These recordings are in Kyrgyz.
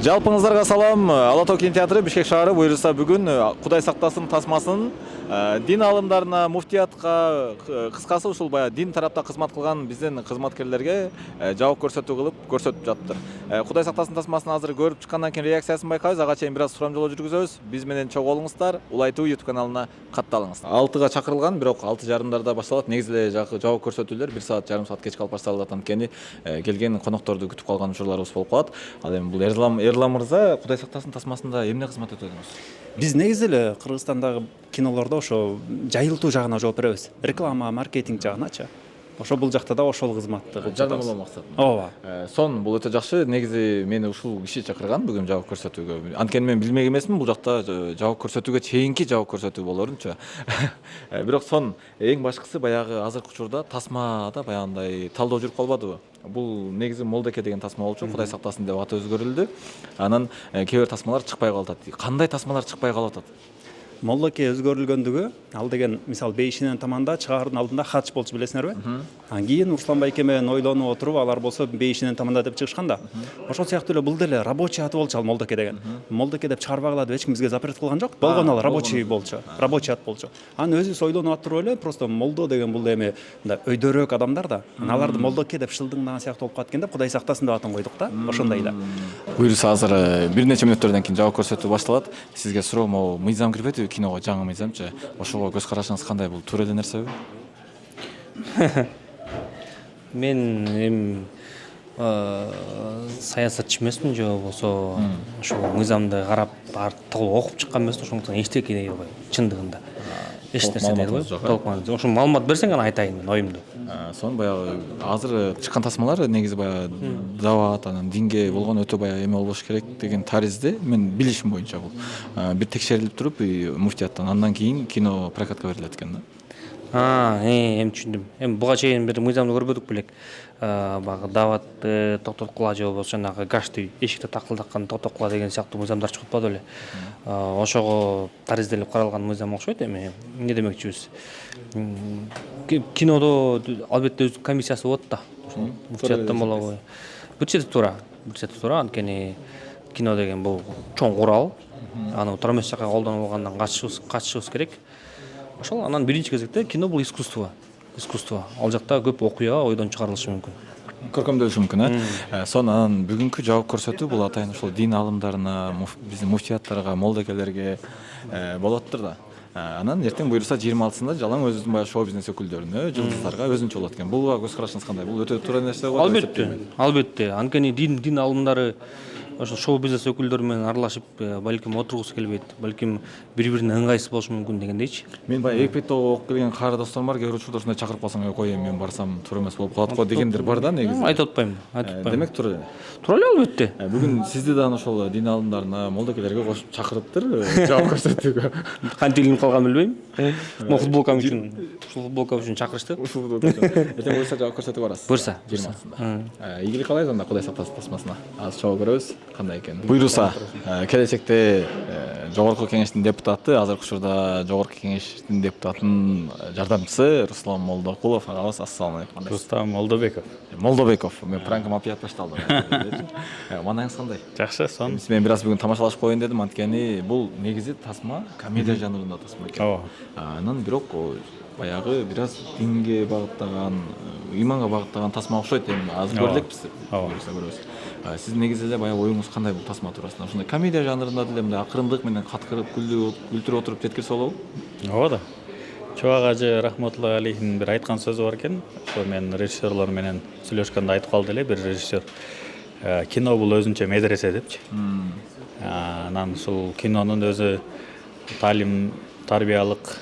Жалпыңыздарга салам. Ала Тоо кинотеатры Бишкек шаары буюрса бүгүн Кудай сактасын тасмасын дин алымдарына, муфтиятка, кыскасы ушул баягы дин тарапта кызмат кылган биздин кызматкерлерге жабык көрсөтүү кылып көрсөтүп жатыптыр. Кудай сактасын тасмасын азыр көрүп чыккандан кийин реакциясын байкайбыз. Ага чейин бир аз сурамжылоо жүргүзөбүз. Биз менен чогуу болуңуздар. Улайтуу YouTube каналына катталыңыз. 6-га чакырылган, бирок 6:30 башталат. Негизи эле жабык көрсөтүүлөр 1 саат, жарым саат кеч калып башталат. Анткени келген конокторду күтүп калган учурларыбыз болуп калат. Ал эми бул Эрлан мырза Кудай сактасын тасмасында эмне кызмат өтөдүңүз? Биз негизи эле Кыргызстандагы кинолордо ошо жайылтуу жагына жооп беребиз. Реклама, маркетинг жагыначы. Ошо бул жакта да ошол кызматты кылып жатабыз. Жардамдоо максатында. Ооба. Сон бул өтө жакшы. Негизи мени ушул киши чакырган бүгүн жабык көрсөтүүгө. Анткени мен билмек эмесмин, бул жакта жабык көрсөтүүгө чейинки жабык көрсөтүү болорунчу. Бирок сон эң башкысы баягы азыркы учурда тасмада баягындай талдоо жүрүп калбадыбы? Бул негизи Молдоке деген тасма болчу, Кудай сактасын деп аты өзгөрүлдү. Анан кээ бир тасмалар чыкпай калып атат. Кандай тасмалар чыкпай калып атат? Молдоке өзгөрүлгөндүгү, ал деген мисалы бейишинен таманда чыгаардын алдында хатч болчу, билесиңерби? Анан кийин Руслан байке менен ойлонуп отуруп, алар болсо бейишинен таманда деп чыгышкан да. Ошол сыяктуу эле бул деле рабочий аты болчу ал Молдоке деген. Молдоке деп чыгарбагыла деп эч ким бизге запрет кылган жок. Болгон ал рабочий болчу, рабочий ат болчу. Анан өзүбүз ойлонуп атып эле, просто Молдо деген бул эми мындай өйдөрөөк адамдар да. Анан аларды Молдоке деп шылдыңдаган сыяктуу болуп калат экен деп Кудай сактасын деп атын койдук да. Ошондой эле. Буюрса азыр бир нече мүнөттөрдөн кийин жабык көрсөтүү башталат. Сизге суроо, могу мыйзам кирбедиби киного, жаңы мыйзамчы? Ошого көз карашыңыз кандай? Бул туура эле нерсеби? Мен эми саясатчы эмесмин, же болбосо ошол мыйзамды карап толук окуп чыккан эмесмин, ошондуктан эчтеке дей албайм чындыгында. Эч нерсе дей албайм. Толук ошо маалымат берсең гана айтайын мен оюмду. Сон баягы азыр чыккан тасмалар негизи баягы дават, анан динге болгон өтө баягы эме болбош керек деген таризде, мен билишим боюнча бул. Бир текшерилип туруп муфтияттан андан кийин кино прокатка берилет экен да. Эми түшүндүм. Эми буга чейин бир мыйзамды көрбөдүк белек. Баягы даватты токтоткула же болбосо жанагы гашты эшикте такылдаткан токтоткула деген сыяктуу мыйзамдар чыгып атпады беле. Ошого таризделип каралган мыйзам окшойт. Эми эмне демекчибиз? Кинодо албетте өз комиссиясы болот да. Муфтияттан болобу? Бир чети туура. Анткени кино деген бул чоң курал. Аны туура эмес жакка колдонуп алгандан качышыбыз керек. Ошол анан биринчи кезекте кино бул искусство. Ал жакта көп окуя, ойдон чыгарылышы мүмкүн. Көркөмдөлүшү мүмкүн, Сон анан бүгүнкү жабык көрсөтүү бул атайын ошол дин алымдарына, биздин муфтияттарга, молдокелерге болуп атыптыр да. Анан эртең буюрса 26-сында жалаң өзүбүздүн баягы шоу бизнес өкүлдөрүнө, жылдыздарга өзүнчө болот экен. Буга көз карашыңыз кандай? Бул өтө туура нерсе болот. Албетте. Анткени дин алымдары ошо шоу бизнес өкүлдөрү менен аралашып, балким отургусу келбейт, балким бири-бирине ыңгайсыз болушу мүмкүн дегендейчи. Мен баягы Экпетто окуп келген кары досторум бар, кээ бир учурда ушундай чакырып калсаң, кой мен барсам туура эмес болуп калат го дегендер бар да негизи. Айтып атпайм. Демек туура эле. Туура эле албетте. Бүгүн сизди да ошол дин алымдарына, молдокелерге кошуп чакырыптыр жабык көрсөтүүгө. Кантип илинип калган билбейм. Могу футболкам үчүн, ушул футболка үчүн чакырышты. Эртең буюрса жабык көрсөтүүгө барасыз. Буюрса 26-сында. Ийгилик каалайбыз анда Кудай сактасын тасмасына. Азыр чогуу көрөбүз кандай экенин. Буюрса келечекте жогорку кеңештин депутаты, азыркы учурда жогорку кеңештин депутатынын жардамчысы Руслан Молдокулов агабыз. Ассалам алейкум. Рустам Молдобеков. Мен пранкым апият башталды. Маанайыңыз кандай? Жакшы, сон. Мен бир аз бүгүн тамашалашып коеюн дедим, анткени бул негизи тасма комедия жанрында тасма экен. Ооба. Анан бирок баягы бир аз динге багыттаган, ыйманга багыттаган тасма окшойт. Эми азыр көрөлекпиз. Көрөбүз. Сиздин негизи эле баягы оюңуз кандай бул тасма туурасында? Ушундай комедия жанрында деле мындай акырындык менен каткырып, күлдүрүп отуруп жеткирсе болобу? Ооба да. Чубак ажы рахматуллахи алейхин бир айткан сөзү бар экен. Ошо мен режиссерлор менен сүйлөшкөндө айтып калды эле бир режиссер. Кино бул өзүнчө медресе депчи. Анан ушул кинонун өзү таалим, тарбиялык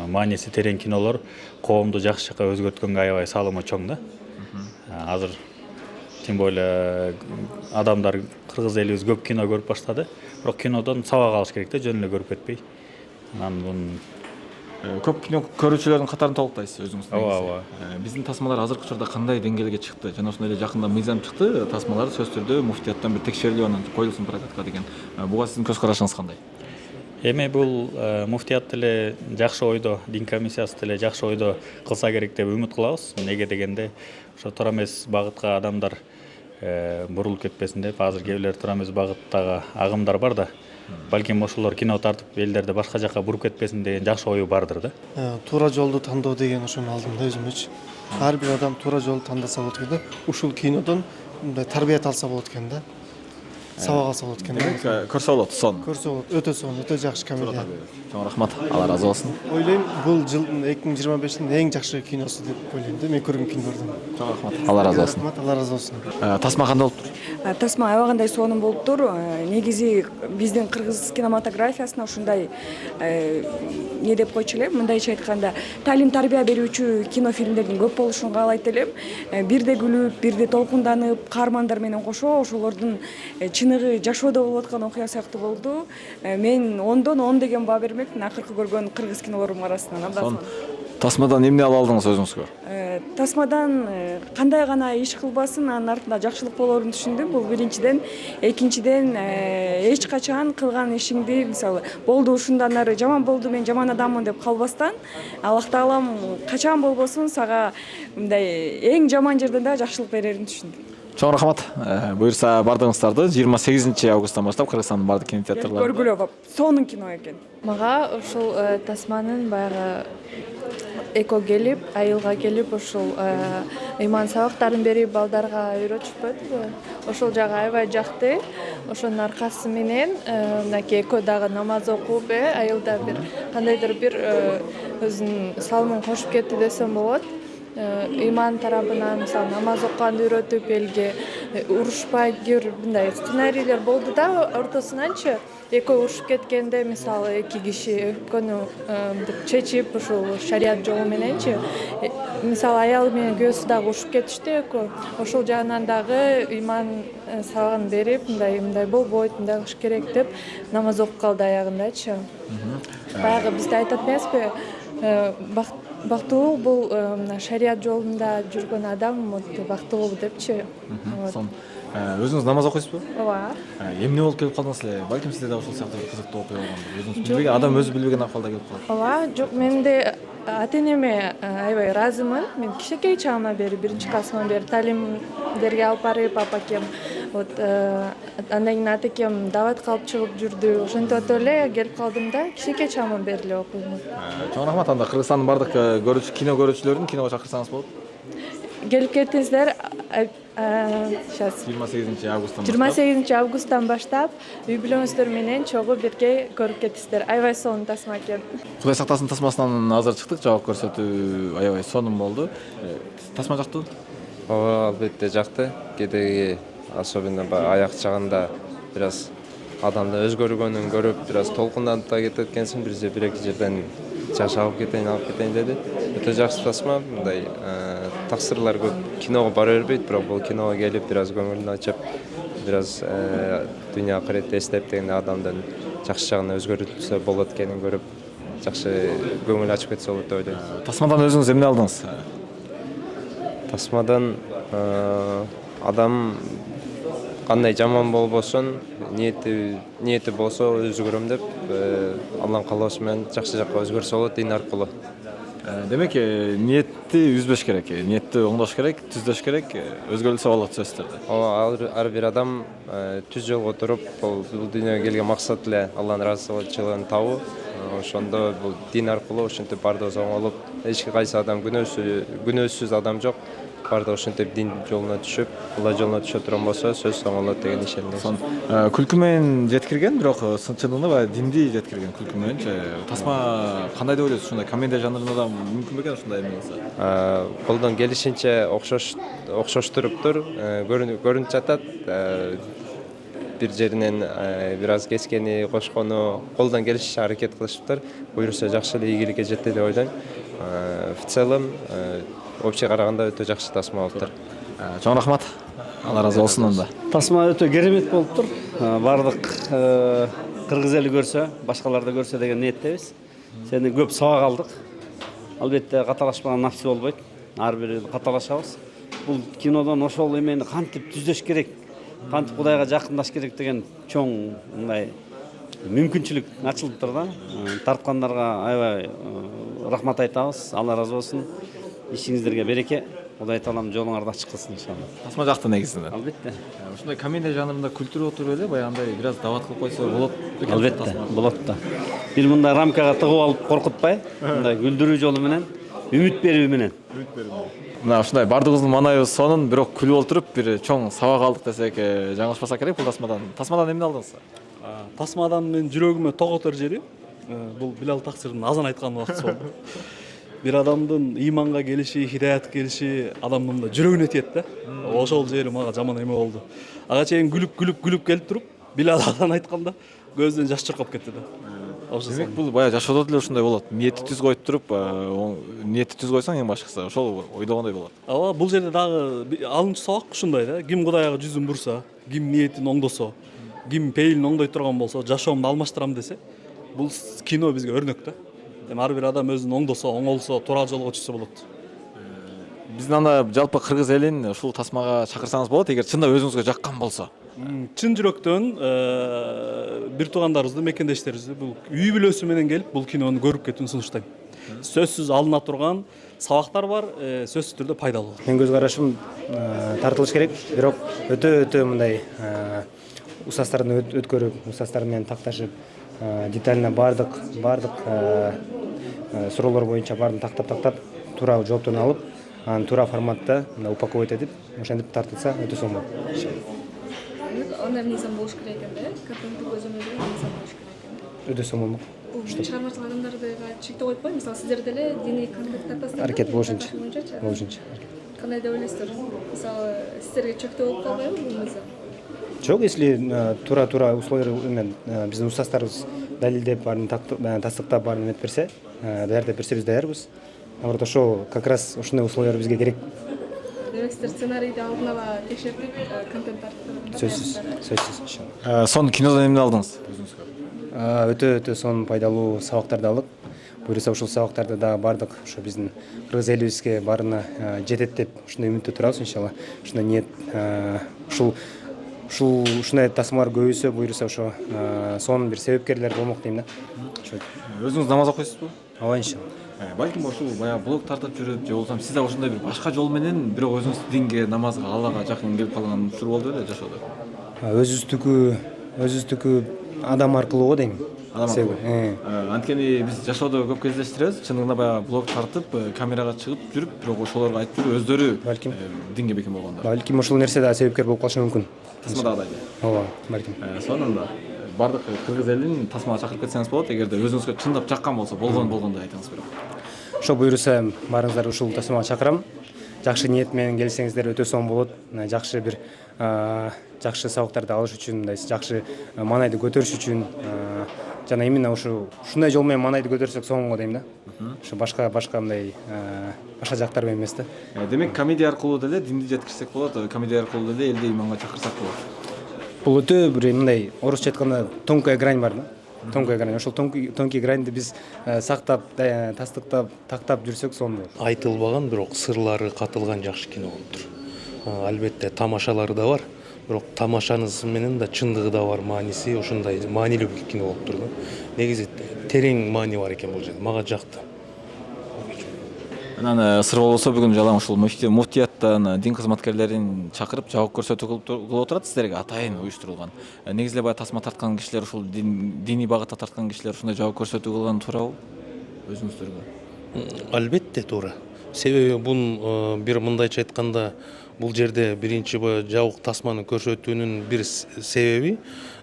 мааниси терең кинолор коомду жакшы жакка өзгөрткөнгө аябай салымы чоң да. Азыр тем более адамдар кыргыз элибиз көп кино көрүп баштады. Бирок кинодон сабак алыш керек да, жөн эле көрүп кетпей. Анан бун көп кино көрүүчүлөрдүн катарын толуктайсыз өзүңүз. Ооба. Биздин тасмалар азыркы учурда кандай деңгээлге чыкты? Жана ошондой эле жакында мыйзам чыкты, тасмалар сөзсүз түрдө муфтияттан бир текшерилип анан коюлсун прокатка деген. Буга сиздин көз карашыңыз кандай? Эми бул муфтият деле жакшы ойдо, дин комиссиясы деле жакшы ойдо кылса керек деп үмүт кылабыз. Неге дегенде ошо туура эмес багытка адамдар бурулуп кетпесин деп азыр кээ бирлер турамыз багыттагы агымдар бар да. Балким ошолор кино тартып элдерди башка жака буруп кетпесин деген жакшы ою бардыр да. Туура жолду тандоо деген ошонун алдында өзүмөчү. Ар бир адам туура жолду тандаса болот экен да. Ушул кинодон мындай тарбият алса болот экен да. Сабак алса болот экен. Көрсө болот сонун. Көрсө болот. Өтө сонун, өтө жакшы комедия. Чоң рахмат. Алла разы болсун. Ойлойм, бул жылдын 2025-тин эң жакшы киносу деп ойлойм да. Мен көргөн кинолордон. Чоң рахмат. Алла разы болсун. Рахмат, Алла разы болсун. Тасма кандай болуптур? Тасма аябагандай сонун болуптур. Негизи биздин кыргыз кинематографиясына ушундай не деп койчу элем, мындайча айтканда, талим тарбия берүүчү кинофильмдердин көп болушун каалайт элем. Бирде күлүп, бирде толкунданып, каармандар менен кошо ошолордун чыныгы жашоодо болуп аткан окуя сыяктуу болду. Мен 10дон 10 деген баа бермекмин акыркы көргөн кыргыз кинолорум арасынан. Абдан Тасмадан эмне ала алдыңыз өзүңүзгө? Тасмадан кандай гана иш кылбасын анын артында жакшылык болорун түшүндүм. Бул биринчиден, экинчиден эч качан кылган ишиңди, мисалы, болду ушундан ары жаман болду, мен жаман адаммын деп калбастан, Аллах таалам качан болбосун сага мындай эң жаман жерден да жакшылык берерин түшүндүм. Чоң рахмат. Буюрса бардыгыңыздарды 28 августтан баштап Кыргызстандын бардык кинотеатрларында Көргүлө, сонун кино экен. Мага ушул Тасманын баягы эко келип, айылга келип, ушул ыйман сабактарын берип балдарга үйрөтүшпөдүбү? Ошол жагы аябай жакты. Ошонун аркасы менен мынакей эко дагы намаз окуп, айылда бир кандайдыр бир өзүнүн салымын кошуп кетти десем болот. Ыйман тарабынан мисалы намаз окуганды үйрөтүп, элге урушпай кээ мындай сценарийлер болду да, ортосунанчы экөө урушуп кеткенде мисалы эки киши өпкөнү чечип ушул шарият жолу мененчи мисалы аялы менен күйөөсү дагы урушуп кетишти экөө. Ошол жагынан дагы ыйман сабагын берип, мындай болбойт, мындай кылыш керек деп намаз окуп калды аягындачы. Баягы бизде айтат эмеспи, бактылуу бул шарият жолунда жүргөн адам бактылуу депчи. Өзүңүз намаз окуйсузбу? Ооба. Эмне болуп келип калдыңыз эле? Балким сизде да ошол сыяктуу бир кызыктуу окуя болгондур. Өзүңүз билбеген, адам өзү билбеген акыбалда келип калат. Ооба, жок, мен де ата-энеме аябай ыраазымын. Мен кичинекей чагымдан бери, биринчи классыман бери талимдерге алып барып, апакем андан кийин атакем даватка алып чыгып жүрдү. Ошентип атып эле келип калдым да, кичинекей чагымдан бери эле окуймун. Чоң рахмат. Анда Кыргызстандын бардык кино көрүүчүлөрүн киного чакырсаңыз болот. Келип кетиңиздер. Сейчас 28 августтан 28 августтан баштап үй бүлөңүздөр менен чогуу бирге көрүп кетиңиздер. Аябай сонун тасма экен. Кудай сактасын тасмасынан азыр чыктык, жабык көрсөтүү аябай сонун болду. Тасма жактыбы? Ооба, албетте жакты. Кедеги особенно аяк жагында бир аз адамды өзгөргөнүн көрүп, бир аз толкунданып да кетет экенсиң, бир эки жерден жаш алып кетейин деди. Өтө жакшы тасма, мындай таксырлар көп киного бара бербейт, бирок бул киного келип бир аз көңүлүн ачып, бир аз дүйнө акыретти эстеп дегенде адамдын жакшы жагына өзгөрүлсө болот экенин көрүп, жакшы көңүл ачып кетсе болот деп ойлойм. Тасмадан өзүңүз эмне алдыңыз? Тасмадан адам кандай жаман болбосун, ниети болсо өзгөрөм деп, Алланын каалоосу менен жакшы жакка өзгөрсө болот дин аркылуу. Демек, ниетти үзбөш керек, ниетти оңдош керек, түздөш керек, өзгөрүлсө болот сөзсүз түрдө. Ооба, ар бир адам түз жолго туруп, бул дүйнөгө келген максат эле Алланын ыраазычылыгын табуу. Ошондо бул дин аркылуу ошентип бардыгыбыз оңолуп, эч кайсы адам күнөөсүз адам жок. Бардыгы ошентип дин жолуна түшүп, Алла жолуна түшө турган болсо, сөзсүз оңолот деген ишендим. Күлкү менен жеткирген, бирок чындыгында баягы динди жеткирген күлкү мененчи. Тасма кандай деп ойлойсуз? Ушундай комедия жанрында да мүмкүн бекен ушундай эме болсо? Колдон келишинче окшоштуруптур, көрүнүп жатат. Бир жеринен бир аз кескени, кошкону колдон келишинче аракет кылышыптыр. Буюрса жакшы эле ийгиликке жетти деп ойлойм. В целом общий караганда өтө жакшы тасма болуптур. Чоң рахмат. Алла разы болсун анда. Тасма өтө керемет болуптур. Бардык кыргыз эли көрсө, башкалар да көрсө деген ниеттебиз. Сени көп сабак алдык. Албетте каталашпаган нафси болбойт. Ар бири каталашабыз. Бул кинодон ошол эмени кантип түздөш керек, кантип Кудайга жакындаш керек деген чоң мындай мүмкүнчүлүк ачылыптыр да. Тарткандарга аябай рахмат айтабыз. Алла разы болсун. Ишиңиздерге береке. Кудай таалам жолуңарды ачык кылсын иншалла. Тасма жакты негизинен. Албетте. Ушундай комедия жанрында күлтүрүп отуруп эле баягындай бир аз дават кылып койсо болот бекен. Албетте болот да. Бир мындай рамкага тыгып алып коркутпай, мындай күлдүрүү жолу менен, үмүт берүү менен. Мына ушундай бардыгыбыздын маанайыбыз сонун, бирок күлүп отуруп бир чоң сабак алдык десек жаңылышпасак керек бул тасмадан. Тасмадан эмне алдыңыз? Тасмадан мен жүрөгүмө ток отор жери бул Билал Таксирдин азан айткан убактысы болду. Бир адамдын ыйманга келиши, хидаятка келиши адамдын мындай жүрөгүнө тиет да. Ошол жери мага жаман эме болду. Ага чейин күлүп келип туруп, Билал азан айтканда көздөн жаш чуркап кетти да. Демек бул баягы жашоодо деле ушундай болот. Ниетти түз коюп туруп, ниетти түз койсоң эң башкысы ошол ойдогондой болот. Ооба, бул жерде дагы алынчу сабак ушундай да. Ким Кудайга жүзүн бурса, ким ниетин оңдосо, ким пейилин оңдой турган болсо, жашоомду алмаштырам десе, бул кино бизге өрнөк да. Эми ар бир адам өзүн оңдосо, оңолсо, туура жолго түшсө болот. Биздин анда жалпы кыргыз элин ушул тасмага чакырсаңыз болот, эгер чындап өзүңүзгө жаккан болсо. Чын жүрөктөн бир туугандарыбызды, мекендештерибизди бул үй бүлөсү менен келип бул кинону көрүп кетүүнү сунуштайм. Сөзсүз алына турган сабактар бар, сөзсүз түрдө пайдалуу. Мен көз карашым тартылыш керек, бирок өтө мындай устаздарды өткөрүп, устаздар менен такташып, детально бардык суроолор боюнча баарын тактап, туура жооптон алып, анан туура форматта упаковать этип, ошентип тартылса өтө сонун болот. Андай мыйзам болуш керек экен да, контенттик көзөмөлдөгөн мыйзам болуш керек экен. Өтө сонун болот. Бул чыгармачылык адамдарды чектөө коюп койбойбу? Мисалы, сиздер деле диний контент тартасыздар. Аракет болушунча. Кандай деп ойлойсуздар? Мисалы, сиздерге чектөө болуп калбайбы бул мыйзам? Жок, если туура условия менен биздин устаздарыбыз далилдеп, баарын тастыктап, баарын эметип берсе, даярдап берсе биз даярбыз. Наоборот, ошо как раз ушундай условиялар бизге керек. Демек, сиздер сценарийди алдын ала текшертип, контент тарттырып. Сөзсүз. Сонун кинодон эмне алдыңыз өзүңүзгө? Өтө сонун пайдалуу сабактарды алдык. Буюрса ушул сабактарды дагы бардык ошо биздин кыргыз элибизге баарына жетет деп ушундай үмүттө турабыз иншалла. Ушундай ниет ушундай тасмалар көбөйсө, буюрса ошо сонун бир себепкерлер болмок дейм да. Өзүңүз намаз окуйсузбу? Ооба, иншалла. Балким ошол баягы блог тартып жүрүп, же болбосо сиз да ошондой бир башка жол менен бирок өзүңүз динге, намазга, Аллага жакын келип калган учур болду беле жашоодо? Өзүбүздүкү адам аркылуу го дейм. Анткени биз жашоодо көп кездештиребиз, чындыгында баягы блог тартып, камерага чыгып жүрүп, бирок ошолорго айтып жүрүп, өздөрү балким динге бекем болгондор. Балким ошол нерсе да себепкер болуп калышы мүмкүн. Тасмадагыдай. Ооба, балким. Сонун да. Бардык кыргыз элин тасмага чакырып кетсеңиз болот, эгерде өзүңүзгө чындап жаккан болсо, болгондой айтыңыз бирок. Ошо буюрса баарыңыздарды ушул тасмага чакырам. Жакшы ниет менен келсеңиздер өтө сонун болот. Жакшы бир жакшы сабактарды алыш үчүн, мындай жакшы маанайды көтөрүш үчүн жана именно ушундай жол менен маанайды көтөрсөк сонун го дейм да. Ошо башка мындай башка жактар менен эмес да. Демек, комедия аркылуу деле динди жеткирсек болот, комедия аркылуу деле элди иманга чакырсак болот. Бул өтө бир мындай орусча айтканда тонкая грань бар да. Тонкая грань. Ошол тонкий граньды биз сактап, тастыктап, тактап жүрсөк сонун болот. Айтылбаган, бирок сырлары катылган жакшы кино болуптур. Албетте тамашалары да бар, бирок тамашанысы менен да чындыгы да бар, мааниси ошондой маанилүү кино болуптур да. Негизи терең маани бар экен бул жерде. Мага жакты. Анан сыр болбосо бүгүн жалаң ушул муфтияттан дин кызматкерлерин чакырып жабык көрсөтүү кылып отурат сиздерге атайын уюштурулган. Негизи эле баягы тасма тарткан кишилер, ушул диний багытта тарткан кишилер ушундай жабык көрсөтүү кылган туурабы өзүңүздөргө? Албетте туура. Себеби бул бир мындайча айтканда бул жерде биринчи жабык тасманы көрсөтүүнүн бир себеби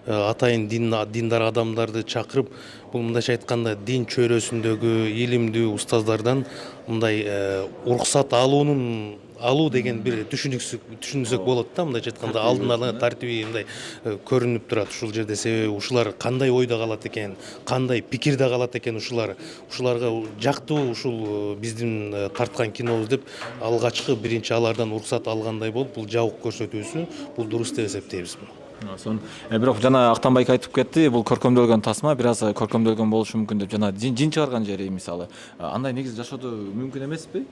атайын диндар адамдарды чакырып, бул мындайча айтканда дин чөйрөсүндөгү илимдүү устаздардан мындай уруксат алуу деген бир түшүнсөк болот да. Мындайча айтканда алдын ала тартиби мындай көрүнүп турат ушул жерде. Себеби ушулар кандай ойдо калат экен, кандай пикирде калат экен ушуларга жактуу ушул биздин тарткан кинобуз деп алгачкы биринчи алардан уруксат алгандай болуп, бул жабык көрсөтүүсү бул дурус деп эсептейбиз. Бирок жана Актанбайк айтып кетти, бул көркөмдөлгөн тасма, бир аз көркөмдөлгөн болушу мүмкүн деп. Жана жин чыгарган жери мисалы. Андай негизи жашоодо мүмкүн эмеспи?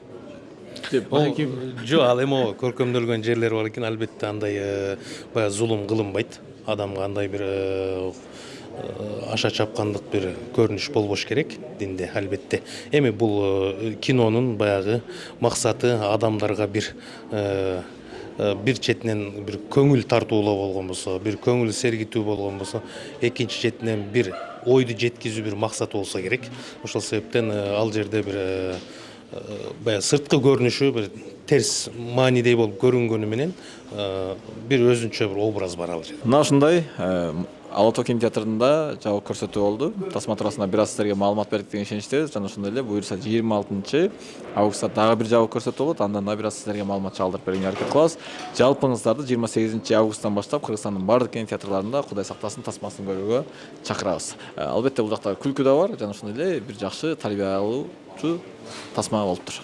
Жок, ал эми көркөмдөлгөн жерлер бар экен, албетте андай баягы зулум кылынбайт. Адамга андай бир аша чапкандык бир көрүнүш болбош керек динде албетте. Эми бул кинонун баягы максаты адамдарга бир четинен бир көңүл тартуулоо болгон болсо, бир көңүл сергитүү болгон болсо, экинчи четинен бир ойду жеткизүү бир максаты болсо керек. Ошол себептен ал жерде бир баягы сырткы көрүнүшү бир терс маанидей болуп көрүнгөнү менен бир өзүнчө бир образ бар ал жерде. Мына ушундай Ала Тоо кинотеатрында жабык көрсөтүү болду. Тасма туурасында бир аз сиздерге маалымат бердик деген ишеничтебиз. Жана ошондой эле буюрса 26 августта дагы бир жабык көрсөтүү болот. Андан да бир аз сиздерге маалымат чалдырып бергенге аракет кылабыз. Жалпыңыздарды 28 августтан баштап Кыргызстандын бардык кинотеатрларында Кудай сактасын тасмасын көрүүгө чакырабыз. Албетте бул жакта күлкү да бар, жана ошондой эле бир жакшы тарбиялоочу тасма болуптур.